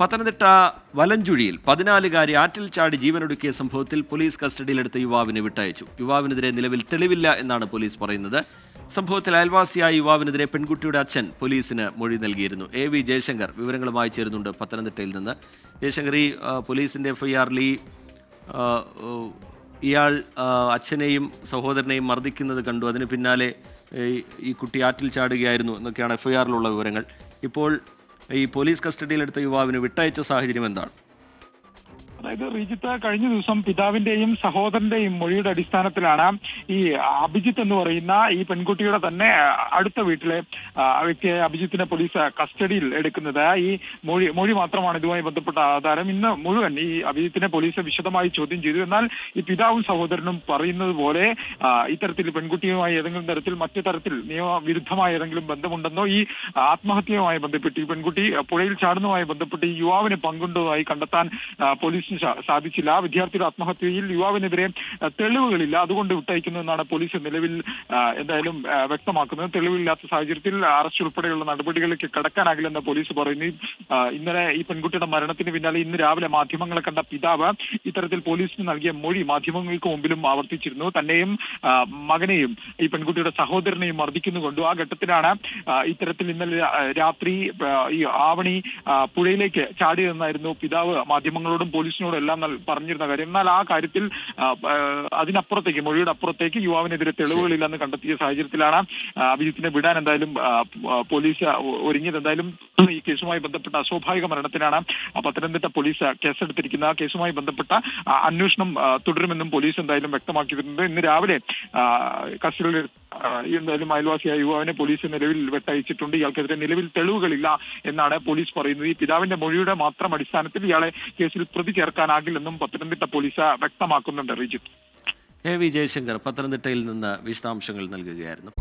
പത്തനംതിട്ട വലഞ്ചുഴിയിൽ 14-കാരി ആറ്റിൽ ചാടി ജീവനൊടുക്കിയ സംഭവത്തിൽ പോലീസ് കസ്റ്റഡിയിലെടുത്ത യുവാവിനെ വിട്ടയച്ചു. യുവാവിനെതിരെ നിലവിൽ തെളിവില്ല എന്നാണ് പോലീസ് പറയുന്നത്. സംഭവത്തിൽ അയൽവാസിയായ യുവാവിനെതിരെ പെൺകുട്ടിയുടെ അച്ഛൻ പോലീസിന് മൊഴി നൽകിയിരുന്നു. വി ജയശങ്കർ വിവരങ്ങളുമായി ചേരുന്നുണ്ട് പത്തനംതിട്ടയിൽ നിന്ന്. ജയശങ്കർ, ഈ പോലീസിന്റെ എഫ്ഐആറിൽ ഇയാൾ അച്ഛനെയും സഹോദരനെയും മർദ്ദിക്കുന്നത് കണ്ടു. അതിന് പിന്നാലെ ഈ കുട്ടി ആറ്റിൽ ചാടുകയായിരുന്നു എന്നൊക്കെയാണ് എഫ്ഐആറിലുള്ള വിവരങ്ങൾ. ഇപ്പോൾ ഈ പോലീസ് കസ്റ്റഡിയിലെടുത്ത യുവാവിന് വിട്ടയച്ച സാഹചര്യം എന്താണ്? അതായത് റീജിത്ത്, കഴിഞ്ഞ ദിവസം പിതാവിന്റെയും സഹോദരന്റെയും മൊഴിയുടെ അടിസ്ഥാനത്തിലാണ് ഈ അഭിജിത്ത് എന്ന് പറയുന്ന ഈ പെൺകുട്ടിയുടെ തന്നെ അടുത്ത വീട്ടിലെ വ്യക്തിയെ അഭിജിത്തിനെ പോലീസ് കസ്റ്റഡിയിൽ എടുക്കുന്നത്. ഈ മൊഴി മാത്രമാണ് ഇതുമായി ബന്ധപ്പെട്ട ആധാരം. ഇന്ന് മുഴുവൻ ഈ അഭിജിത്തിനെ പോലീസ് വിശദമായി ചോദ്യം ചെയ്തു. എന്നാൽ ഈ പിതാവും സഹോദരനും പറയുന്നത് പോലെ ഇത്തരത്തിൽ പെൺകുട്ടിയുമായി ഏതെങ്കിലും തരത്തിൽ മറ്റു തരത്തിൽ നിയമവിരുദ്ധമായ ഏതെങ്കിലും ബന്ധമുണ്ടെന്നോ, ഈ ആത്മഹത്യയുമായി ബന്ധപ്പെട്ട് ഈ പെൺകുട്ടി പുഴയിൽ ചാടുന്നതുമായി ബന്ധപ്പെട്ട് ഈ യുവാവിന് പങ്കുണ്ടതായി കണ്ടെത്താൻ പോലീസ് സാധിച്ചില്ല. വിദ്യാർത്ഥിയുടെ ആത്മഹത്യയിൽ യുവാവിനെതിരെ തെളിവുകളില്ല, അതുകൊണ്ട് വിട്ടയക്കുന്നു എന്നാണ് പോലീസ് നിലവിൽ എന്തായാലും വ്യക്തമാക്കുന്നത്. തെളിവില്ലാത്ത സാഹചര്യത്തിൽ അറസ്റ്റ് ഉൾപ്പെടെയുള്ള നടപടികളിലേക്ക് കടക്കാനാകില്ലെന്ന് പോലീസ് പറയുന്നു. ഇന്നലെ ഈ പെൺകുട്ടിയുടെ മരണത്തിന് പിന്നാലെ ഇന്ന് രാവിലെ മാധ്യമങ്ങളെ കണ്ട പിതാവ് ഇത്തരത്തിൽ പോലീസിന് നൽകിയ മൊഴി മാധ്യമങ്ങൾക്ക് മുമ്പിലും ആവർത്തിച്ചിരുന്നു. തന്നെയും മകനെയും ഈ പെൺകുട്ടിയുടെ സഹോദരനെയും മർദ്ദിക്കുന്നുകൊണ്ടു. ആ ഘട്ടത്തിലാണ് ഇത്തരത്തിൽ ഇന്നലെ രാത്രി ഈ ആവണി പുഴയിലേക്ക് ചാടിയതെന്നായിരുന്നു പിതാവ് മാധ്യമങ്ങളോടും പോലീസിനോടും എല്ലാം പറഞ്ഞിരുന്ന കാര്യം. എന്നാൽ ആ കാര്യത്തിൽ അതിനപ്പുറത്തേക്ക്, മൊഴിയുടെ അപ്പുറത്തേക്ക് യുവാവിനെതിരെ തെളിവുകളില്ലെന്ന് കണ്ടെത്തിയ സാഹചര്യത്തിലാണ് അഭിജിത്തിനെ വിടാൻ എന്തായാലും പോലീസ് ഒരുങ്ങിയത്. എന്തായാലും ഈ കേസുമായി ബന്ധപ്പെട്ട അസ്വാഭാവിക മരണത്തിനാണ് പത്തനംതിട്ട പോലീസ് കേസെടുത്തിരിക്കുന്നത്. ആ കേസുമായി ബന്ധപ്പെട്ട അന്വേഷണം തുടരുമെന്നും പോലീസ് എന്തായാലും വ്യക്തമാക്കിയിട്ടുണ്ട്. ഇന്ന് രാവിലെ കസ്റ്റഡിയിൽ എന്തായാലും അയൽവാസിയായ യുവാവിനെ പോലീസ് നിലവിൽ വിട്ടയച്ചിട്ടുണ്ട്. ഇയാൾക്കെതിരെ നിലവിൽ തെളിവുകളില്ല എന്നാണ് പോലീസ് പറയുന്നത്. ഈ പിതാവിന്റെ മൊഴിയുടെ മാത്രം അടിസ്ഥാനത്തിൽ ഇയാളെ കേസിൽ പ്രതി ചേർക്കാനാകില്ലെന്നും പത്തനംതിട്ട പോലീസ് വ്യക്തമാക്കുന്നുണ്ട്. റിജിത്ത്, വി ജയശങ്കർ പത്തനംതിട്ടയിൽ നിന്ന് വിശദാംശങ്ങൾ നൽകുകയായിരുന്നു.